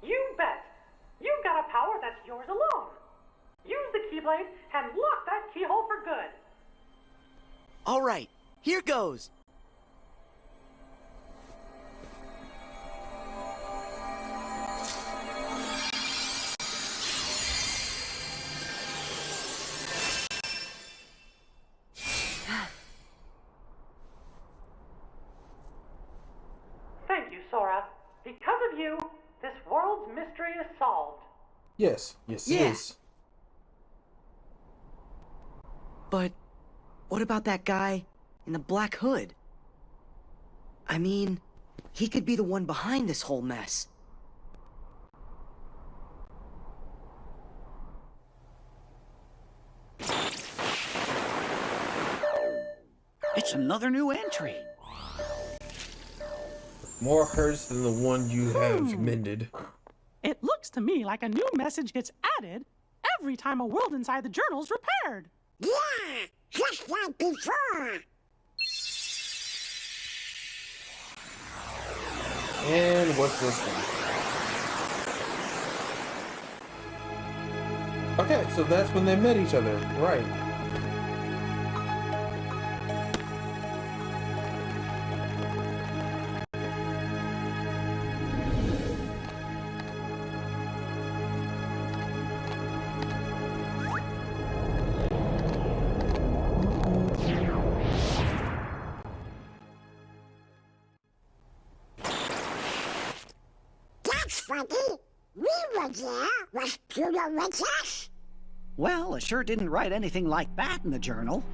You bet. You've got a power that's yours alone. Use the Keyblade and lock that keyhole for good. All right, here goes. Thank you, Sora. Because of you, this world's mystery is solved. Yes, yes, Yeah. it is. But what about that guy in the black hood? I mean, he could be the one behind this whole mess. It's another new entry. More hurts than the one you have mended. It looks to me like a new message gets added every time a world inside the journal's repaired. Yeah, just like before. And what's this one? Okay, so that's when they met each other, right? That's funny. We were there. Was Pluto with us? Well, it sure didn't write anything like that in the journal.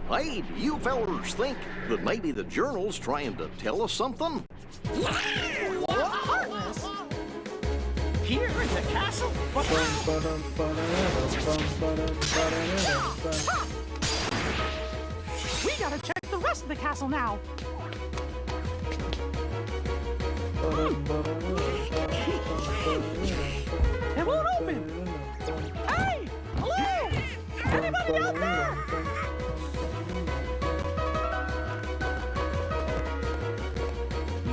Hey, do you fellers think that maybe the journal's trying to tell us something? Heartless? Here in the castle? We gotta check the rest of the castle now. It won't open. Hey! Hello! Anybody down there?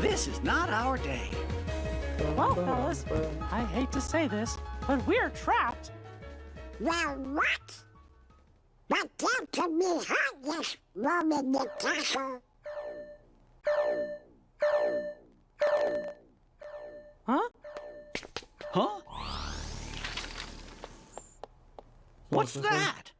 This is not our day. Well, fellas, I hate to say this, but we're trapped. Well, what? But down to me heartless Roman Natasha. Huh? Huh? What's that?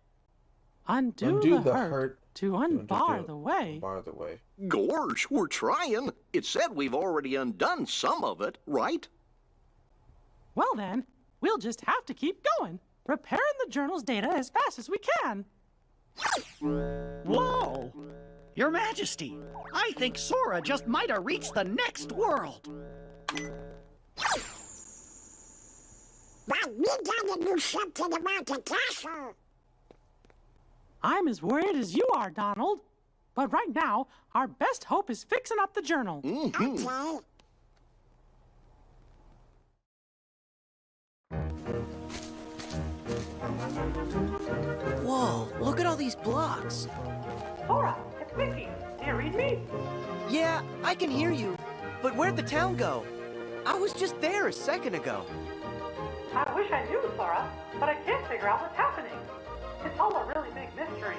Undo the hurt to unbar the way. Bar the way. Gorge, we're trying. It said we've already undone some of it, right? Well then, we'll just have to keep going, repairing the journal's data as fast as we can. Whoa! Your Majesty, I think Sora just might have reached the next world. But we gotta do something about the castle. I'm as worried as you are, Donald. But right now, our best hope is fixing up the journal. Okay. Whoa, look at all these blocks. Sora, it's Mickey. Do you read me? Yeah, I can hear you. But where'd the town go? I was just there a second ago. I wish I knew, Sora, but I can't figure out what's happening. It's all a really big mystery.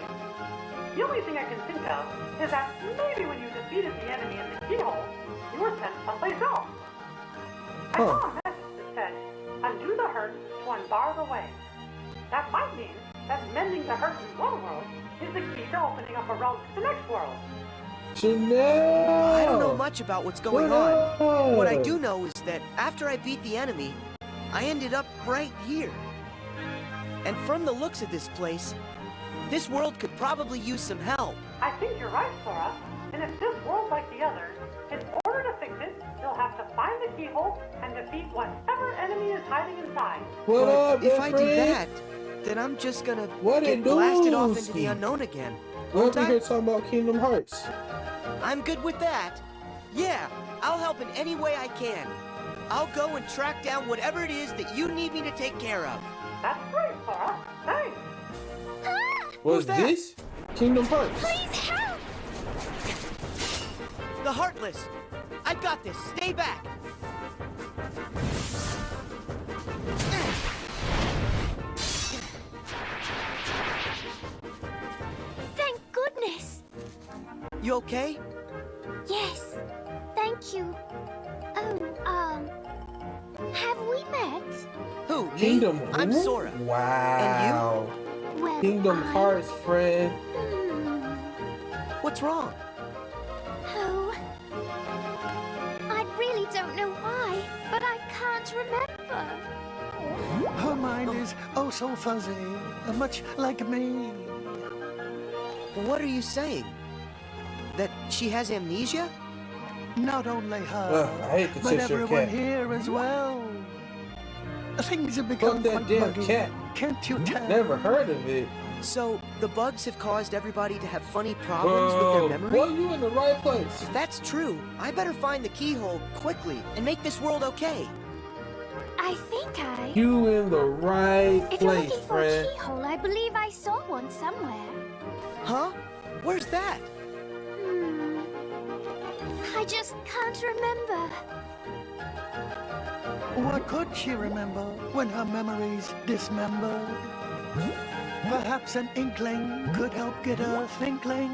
The only thing I can think of is that maybe when you defeated the enemy in the keyhole, you were sent someplace else. I saw a message that said, undo the hurt to unbar the way. That might mean that mending the hurt in one world is the key to opening up a road to the next world. Chanel! I don't know much about what's going on. What I do know is that after I beat the enemy, I ended up right here. And from the looks of this place, this world could probably use some help. I think you're right, Sora. And if this world's like the others, in order to fix it, you'll have to find the keyhole and defeat whatever enemy is hiding inside. What up, If I do friend? that, then I'm just gonna What get it blasted off do, into the Ski? unknown again. We're Won't up I? here talking about Kingdom Hearts. I'm good with that. Yeah, I'll help in any way I can. I'll go and track down whatever it is that you need me to take care of. That's great, Sora. Thanks. What's that? this? Kingdom Hearts. Please help! The Heartless! I've got this. Stay back! Thank goodness. You okay? Yes. Thank you. Oh, have we met? Who, me? Kingdom I'm who? Sora. Wow. Well, Kingdom Hearts, friend. What's wrong? Oh, I really don't know why, but I can't remember. Her mind is oh so fuzzy, much like me. What are you saying? That she has amnesia? Not only her, I hate the but Cheshire everyone Cat. here as well. Things have become Fuck that quite damn buggy. cat. Can't you tell? Never heard of it. So, the bugs have caused everybody to have funny problems Whoa. with their memory? Well, you in the right place. If that's true, I better find the keyhole quickly and make this world okay. I think I... You in the right If you're place, looking for a friend. keyhole, I believe I saw one somewhere. Huh? Where's that? I just can't remember. What could she remember when her memories dismembered? Perhaps an inkling could help get her thinkling.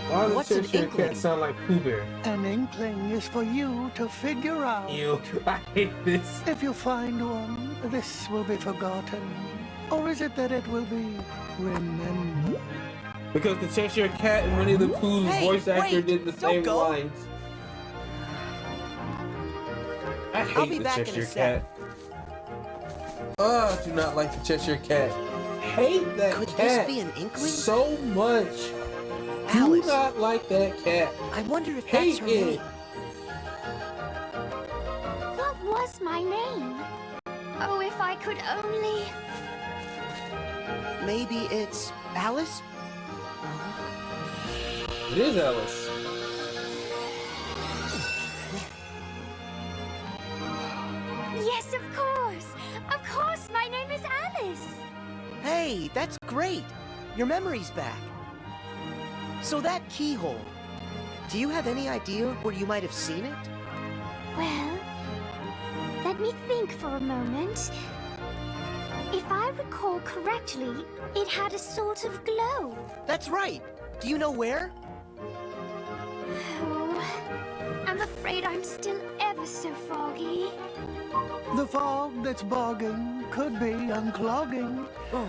Why does What's an Cheshire inkling? Cat sound like Pooh Bear? An inkling is for you to figure out. Ew, I hate this. If you find one, this will be forgotten. Or is it that it will be remembered? Because the Cheshire Cat and Winnie the Pooh's Hey, voice actor wait, did the don't same go. lines. I I'll hate be the back in a Cheshire sec. Cat. Oh, I do not like the Cheshire Cat. Hate that Could cat this be an inkling? so much. Alice. Do not like that cat. I wonder if Hate that's her it. name. What was my name? Oh, if I could only... Maybe it's Alice? It is Alice. Yes, of course. Of course, my name is Alice. Hey, that's great. Your memory's back. So that keyhole, do you have any idea where you might have seen it? Well, for a moment. If I recall correctly, it had a sort of glow. That's right. Do you know where? Oh, I'm afraid I'm still ever so foggy. The fog that's bogging could be unclogging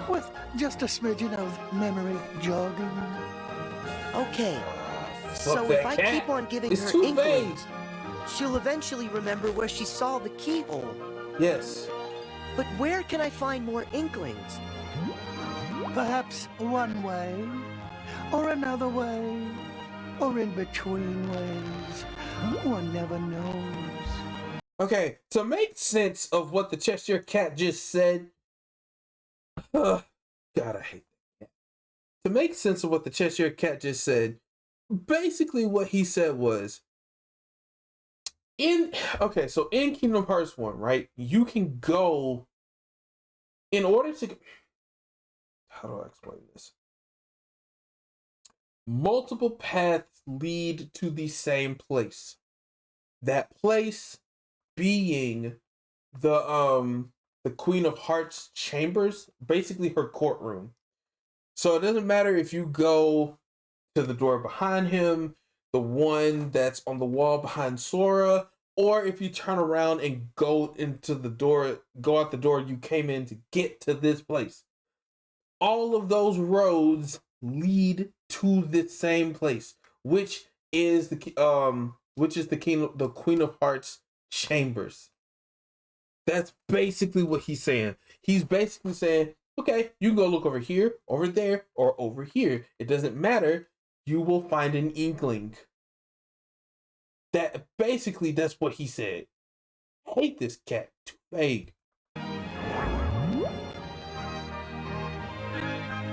with just a smidgen of memory jogging. Okay. So Fuck if that I cat. keep on giving It's her too inklings, she'll eventually remember where she saw the keyhole. Yes. But where can I find more inklings? Perhaps one way, or another way, or in between ways. One never knows. Okay, to make sense of what the Cheshire Cat just said, God, I hate that cat. To make sense of what the Cheshire Cat just said, basically what he said was, in Kingdom Hearts 1, right, you can go, in order to, how do I explain this? Multiple paths lead to the same place. That place being the Queen of Hearts chambers, basically her courtroom. So it doesn't matter if you go to the door behind him, the one that's on the wall behind Sora, or if you turn around and go into the door, go out the door you came in to get to this place. All of those roads lead to the same place, which is the Queen of Hearts chambers. That's basically what he's saying. He's basically saying, okay, you can go look over here, over there, or over here. It doesn't matter. You will find an inkling. That's what he said. I hate this cat. Too vague.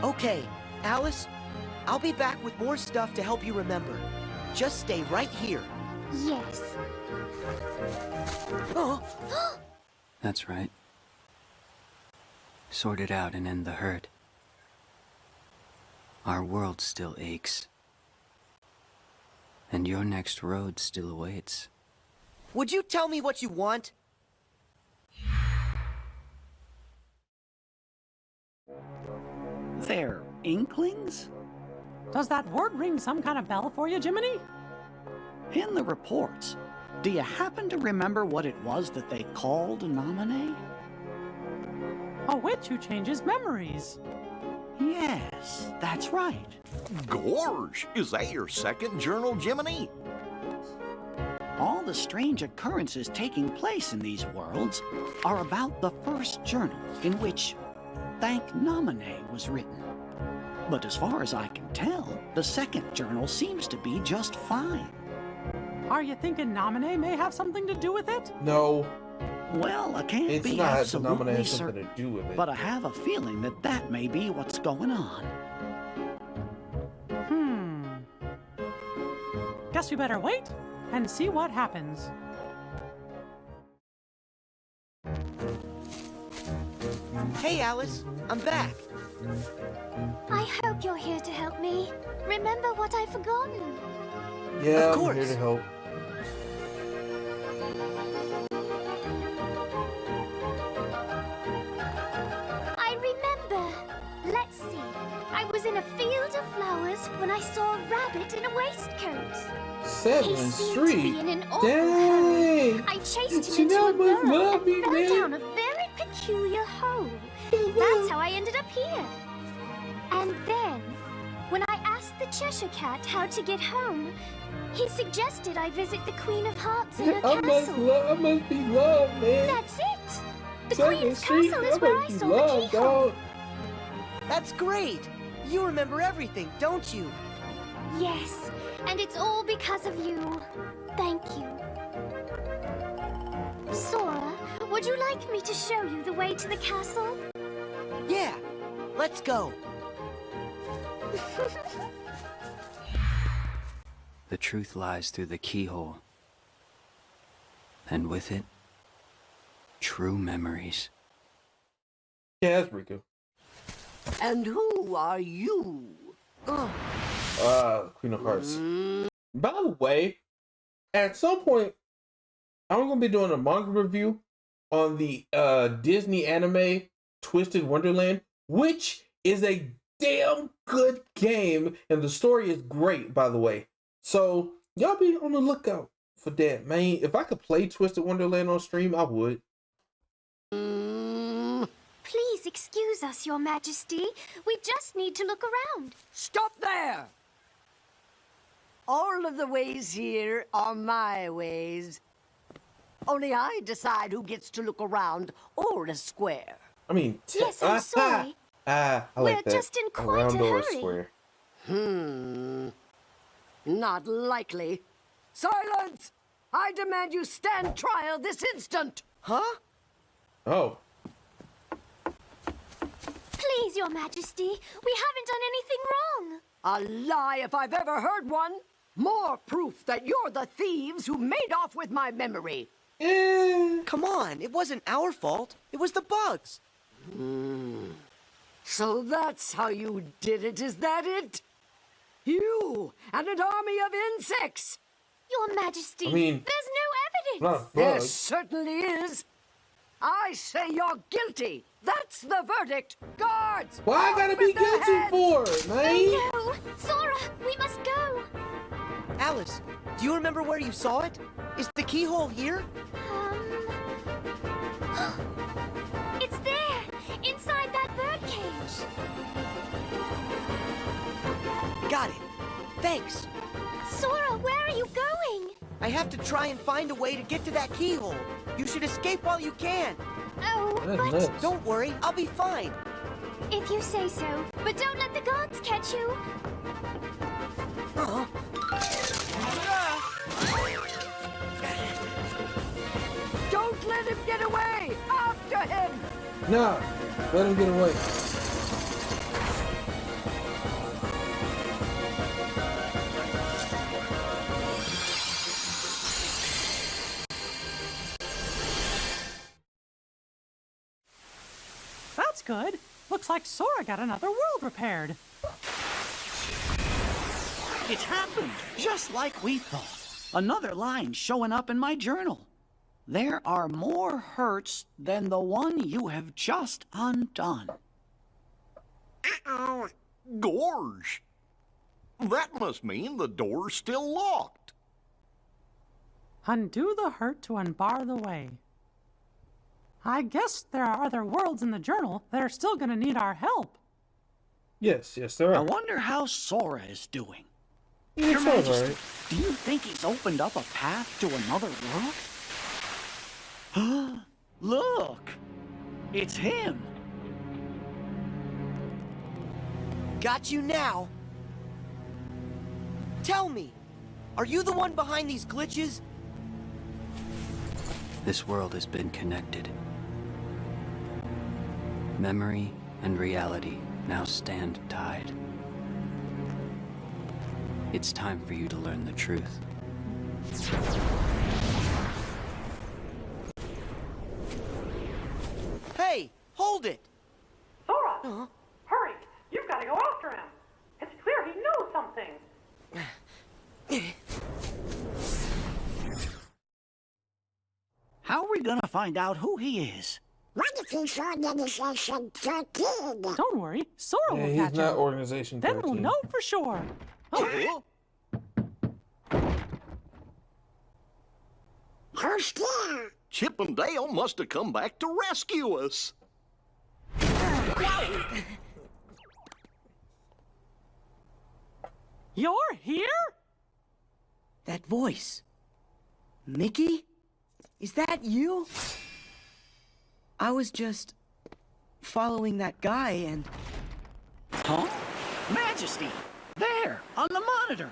Okay, Alice, I'll be back with more stuff to help you remember. Just stay right here. Yes. Oh! That's right. Sort it out and end the hurt. Our world still aches. And your next road still awaits. Would you tell me what you want? They're inklings? Does that word ring some kind of bell for you, Jiminy? In the reports, do you happen to remember what it was that they called Nominee? A witch who changes memories. Yes, that's right. Gorge, is that your second journal, Jiminy? All the strange occurrences taking place in these worlds are about the first journal in which Thank Nominee was written. But as far as I can tell, the second journal seems to be just fine. Are you thinking Nominee may have something to do with it? No. Well, I can't It's be not. The absolutely nominee has certain, something to do with it. but I have a feeling that that may be what's going on. Guess we better wait and see what happens. Hey, Alice, I'm back. I hope you're here to help me. Remember what I've forgotten. Yeah, Of I'm course. here to help. I remember. Let's see. I was in a field of flowers when I saw a rabbit in a waistcoat. He 7th seemed to Street. be in an awful hurry. Dang. I chased She him into a not much burrow love and me, fell man. down a very peculiar hole. That's how I ended up here. And then, when I asked the Cheshire Cat how to get home, he suggested I visit the Queen of Hearts in her I castle. must be loved, man. That's it. The 7th Queen's Street, castle is where I must be saw the loved, keyhole. dog. That's great. You remember everything, don't you? Yes, and it's all because of you. Thank you. Sora, would you like me to show you the way to the castle? Yeah, let's go. The truth lies through the keyhole. And with it, true memories. Yeah, that's Riku. And who are you? Queen of Hearts. By the way, at some point, I'm gonna be doing a manga review on the Disney anime Twisted Wonderland, which is a damn good game, and the story is great, by the way. So y'all be on the lookout for that, man. If I could play Twisted Wonderland on stream, I would. Please excuse us, Your Majesty. We just need to look around. Stop there! All of the ways here are my ways. Only I decide who gets to look around or a square. I mean, Yes, I'm sorry. I like We're that. just in quite a Around or hurry. square. Not likely. Silence! I demand you stand trial this instant! Huh? Oh. Please, Your Majesty. We haven't done anything wrong. A lie if I've ever heard one. More proof that you're the thieves who made off with my memory. Come on, it wasn't our fault. It was the bugs. So that's how you did it, is that it? You and an army of insects! Your Majesty, I mean, there's no evidence. not There bugs. certainly is. I say you're guilty. That's the verdict. Guards! Why I gotta be off with their guilty heads! for, man? No! Sora, we must go. Alice, do you remember where you saw it? Is the keyhole here? It's there, inside that birdcage. Got it. Thanks. Sora, where are you going? I have to try and find a way to get to that keyhole. You should escape while you can. Oh, That's but nuts. Don't worry, I'll be fine. if you say so. But don't let the guards catch you. Uh-huh. Don't let him get away! After him! Nah, let him get away. That's good. Looks like Sora got another world repaired. It's happened, just like we thought. Another line showing up in my journal. There are more hurts than the one you have just undone. Uh-oh. Gorge! That must mean the door's still locked. Undo the hurt to unbar the way. I guess there are other worlds in the journal that are still gonna need our help. Yes, there I are. wonder how Sora is doing. Yeah, Your sounds Majesty, alright. do you think he's opened up a path to another world? Look! It's him! Got you now. Tell me, are you the one behind these glitches? This world has been connected. Memory and reality now stand tied. It's time for you to learn the truth. Hey, hold it! Sora! Hurry! You've got to go after him! It's clear he knows something! How are we gonna find out who he is? What if he saw the Organization 13? Don't worry, Sora Yeah, will he's catch not him. Organization Then 13. we'll know for sure. Oh, Who's there? Chip and Dale must have come back to rescue us. you're here? That voice. Mickey? Is that you? I was just following that guy and... Huh? Majesty! There, on the monitor!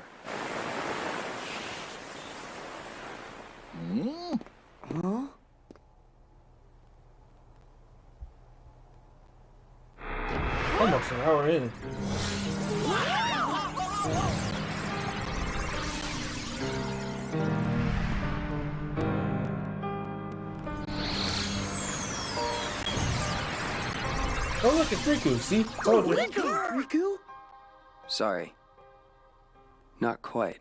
Huh? Almost an hour in. Oh look, it's Riku. See? Told you. Riku? Sorry. Not quite.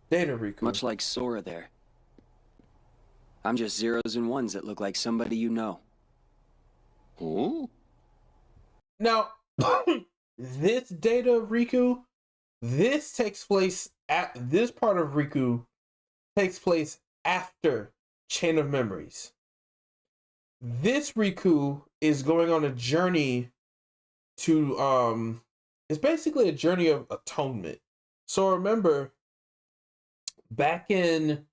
Data Riku. Much like Sora there. I'm just zeros and ones that look like somebody you know. Huh? Now, this data, Riku, this takes place at this part of Riku takes place after Chain of Memories. This Riku is going on a journey to it's basically a journey of atonement. So remember, back in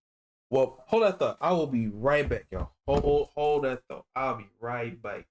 hold that thought. I will be right back, y'all. Hold that thought. I'll be right back.